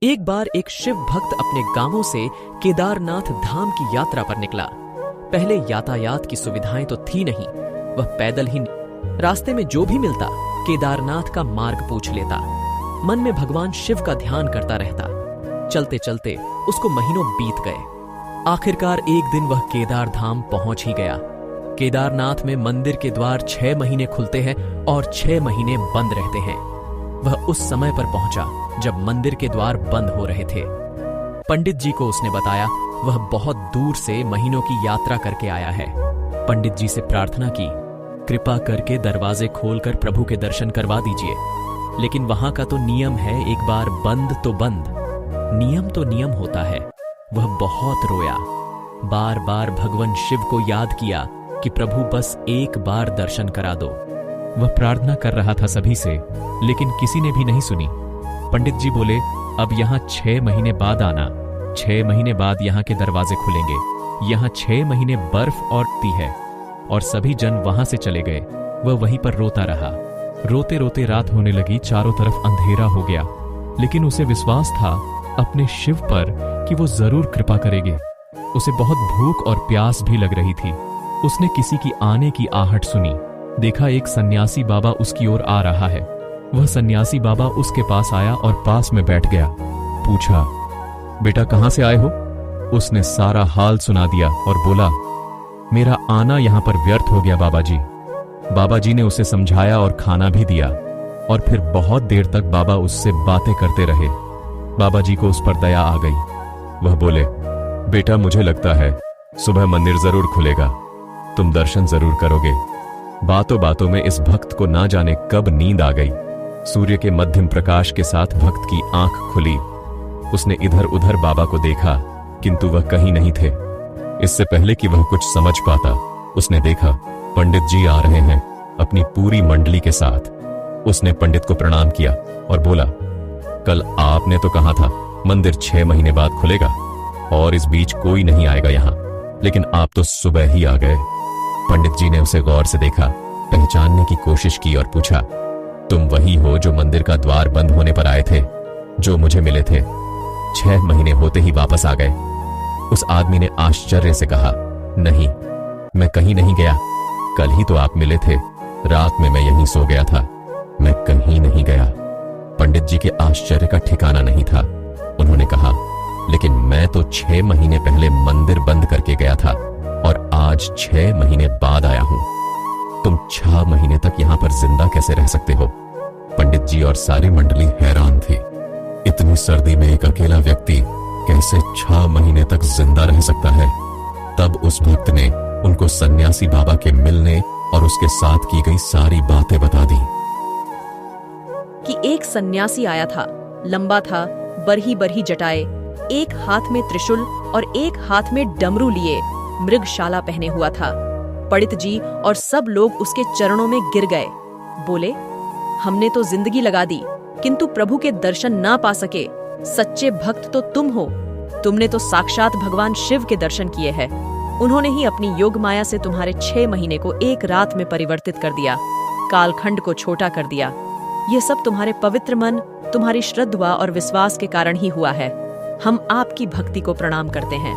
एक बार एक शिव भक्त अपने गांवों से केदारनाथ धाम की यात्रा पर निकला। पहले यातायात की सुविधाएं तो थी नहीं, वह पैदल ही रास्ते में जो भी मिलता केदारनाथ का मार्ग पूछ लेता। मन में भगवान शिव का ध्यान करता रहता। चलते चलते उसको महीनों बीत गए। आखिरकार एक दिन वह केदार धाम पहुंच ही गया। केदारनाथ में मंदिर के द्वार 6 महीने खुलते हैं और 6 महीने बंद रहते हैं। वह उस समय पर पहुंचा जब मंदिर के द्वार बंद हो रहे थे। पंडित जी को उसने बताया वह बहुत दूर से महीनों की यात्रा करके आया है। पंडित जी से प्रार्थना की, कृपा करके दरवाजे खोलकर प्रभु के दर्शन करवा दीजिए। लेकिन वहां का तो नियम है, एक बार बंद तो बंद। नियम तो नियम होता है। वह बहुत रोया, बार बार भगवान शिव को याद किया कि प्रभु बस एक बार दर्शन करा दो। वह प्रार्थना कर रहा था सभी से, लेकिन किसी ने भी नहीं सुनी। पंडित जी बोले, अब यहाँ 6 महीने बाद आना। 6 महीने बाद यहाँ के दरवाजे खुलेंगे। यहाँ 6 महीने बर्फ और ती है। और सभी जन वहां से चले गए। वह वहीं पर रोता रहा। रोते रोते रात होने लगी, चारों तरफ अंधेरा हो गया। लेकिन उसे विश्वास था अपने शिव पर कि वो जरूर कृपा करेंगे। उसे बहुत भूख और प्यास भी लग रही थी। उसने किसी की आने की आहट सुनी। देखा एक सन्यासी बाबा उसकी ओर आ रहा है। वह सन्यासी बाबा उसके पास आया और पास में बैठ गया। पूछा, बेटा कहां से आए हो? उसने सारा हाल सुना दिया और बोला, मेरा आना यहां पर व्यर्थ हो गया बाबा जी। बाबा जी ने उसे समझाया और खाना भी दिया। और फिर बहुत देर तक बाबा उससे बातें करते रहे। बाबा जी को उस पर दया आ गई। वह बोले, बेटा मुझे लगता है सुबह मंदिर जरूर खुलेगा, तुम दर्शन जरूर करोगे। बातों बातों में इस भक्त को ना जाने कब नींद आ गई। सूर्य के मध्यम प्रकाश के साथ भक्त की आंख खुली। उसने इधर उधर बाबा को देखा, किंतु वह कहीं नहीं थे। इससे पहले कि वह कुछ समझ पाता, उसने देखा पंडित जी आ रहे हैं अपनी पूरी मंडली के साथ। उसने पंडित को प्रणाम किया और बोला, कल आपने तो कहा था मंदिर 6 महीने बाद खुलेगा और इस बीच कोई नहीं आएगा यहाँ, लेकिन आप तो सुबह ही आ गए। पंडित जी ने उसे गौर से देखा, पहचानने की कोशिश की और पूछा, तुम वही हो जो मंदिर का द्वार बंद होने पर आए थे, जो मुझे मिले थे? 6 महीने होते ही वापस आ गए। उस आदमी ने आश्चर्य से कहा, नहीं, मैं कहीं नहीं गया। कल ही तो आप मिले थे। रात में मैं यहीं सो गया था, मैं कहीं नहीं गया। पंडित जी के आश्चर्य का ठिकाना नहीं था। उन्होंने कहा, लेकिन मैं तो 6 महीने पहले मंदिर बंद करके गया था और आज 6 महीने बाद आया हूं। तुम 6 महीने तक यहां पर जिंदा कैसे रह सकते हो? पंडित जी और सारी मंडली हैरान थी। इतनी सर्दी में एक अकेला व्यक्ति कैसे 6 महीने तक जिंदा रह सकता है? तब उस भक्त ने उनको सन्यासी बाबा के मिलने और उसके साथ की गई सारी बातें बता दी। कि एक सन्यासी आया था, लंबा था, बरही बरही जटाए, एक हाथ में त्रिशूल और एक हाथ में डमरू लिए, मृगशाला पहने हुआ था। पंडित जी और सब लोग उसके चरणों में गिर गए। बोले, हमने तो जिंदगी लगा दी, किंतु प्रभु के दर्शन ना पा सके। सच्चे भक्त तो तुम हो। तुमने तो साक्षात भगवान शिव के दर्शन किए हैं। उन्होंने ही अपनी योग माया से तुम्हारे 6 महीने को एक रात में परिवर्तित कर दिया, कालखंड को छोटा कर दिया। यह सब तुम्हारे पवित्र मन, तुम्हारी श्रद्धा और विश्वास के कारण ही हुआ है। हम आपकी भक्ति को प्रणाम करते हैं।